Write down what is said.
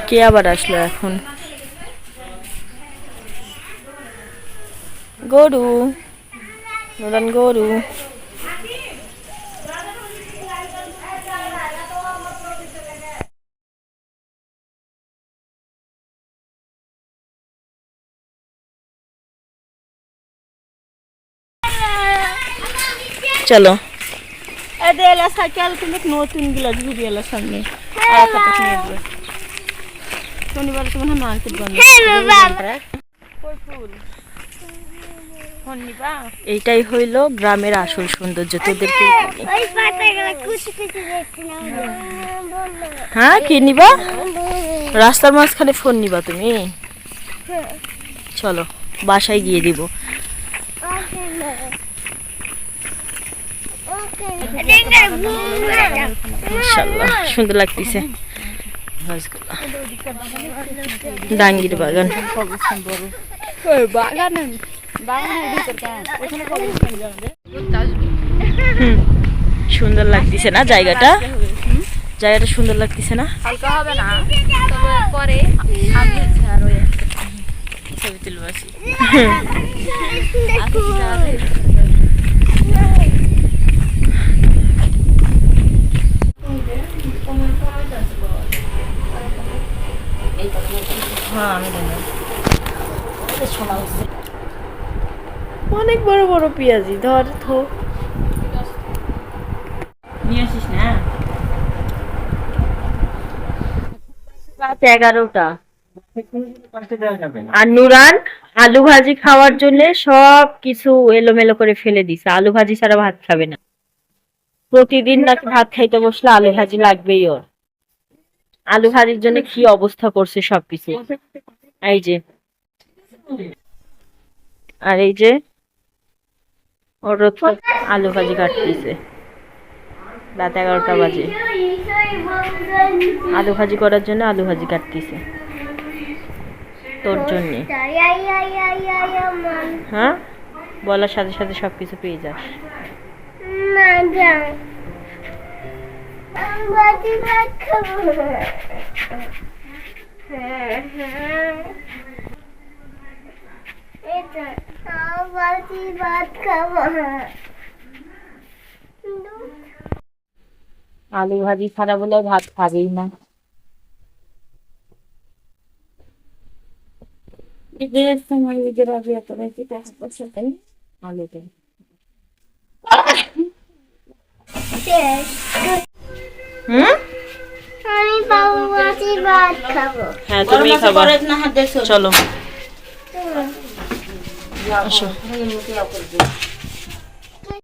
কে আবার আসলো এখন? গরু, নুরান গরু। চলো এলা সাইকেল কিন্তু নতুন গুলা ঘুরি এলা সামনে শনিবার তো মনে হয় মার্কেট বন্ধ। এইটাই হইল গ্রামের আসল সৌন্দর্য। তোদেরকে হ্যাঁ কি নিবা? রাস্তার মাঝখানে ফোন নিবা তুমি? চলো বাসায় গিয়ে দিব। মাশাআল্লাহ সুন্দর লাগতেছে। ডাঙ্গির বাগান, সুন্দর লাগতেছে না জায়গাটা? জায়গাটা সুন্দর লাগতেছে না? হালকা হবে না তবে পরে আমি আর ওই ছবি তুলবো আসি। অনেক বড় বড় পেঁয়াজি, ধর থো নিয়ে আসিস না। রাত 11টা। আর নুরান আলু ভাজি খাওয়ার জন্য সব কিছু এলোমেলো করে ফেলে দিছে। আলু ভাজি ছাড়া ভাত খাবে না। প্রতিদিন নাকি ভাত খাইতে বসলে আলু ভাজি লাগবেই ওর। আলু ভাজির জন্য কি অবস্থা করছে সবকিছু। এই যে, আর এই যে ওর আলু ভাজি কাটতেছে। রাত 11টা বাজে। আলু ভাজি করার জন্য আলু ভাজি কাটতেছে তোর জন্য। হ্যাঁ, বলার সাথে সাথে সবকিছু পেয়ে যাস। আলু ভাজি ছাড়া বলে ভাত খাবেই না। ঈদের সময় ঈদের আগে এত বেশি টাকা পয়সা দেয় আলুতে। আমি বাবু ভাজি ভাত খাবো। হ্যাঁ তুমি খাবা। চলো আসো।